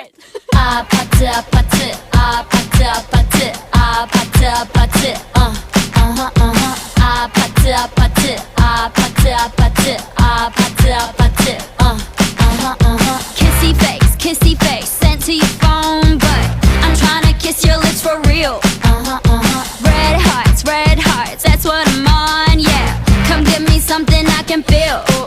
it. 아파트 아파트 아파트 아파트 아파트 아파트 아파트 아파트 아파트 아파트 아파트 아파트 kissy face sent to your phone, but I'm trying to kiss your lips for real. Red hearts, that's what I'm on, yeah. Come give me something I can feel.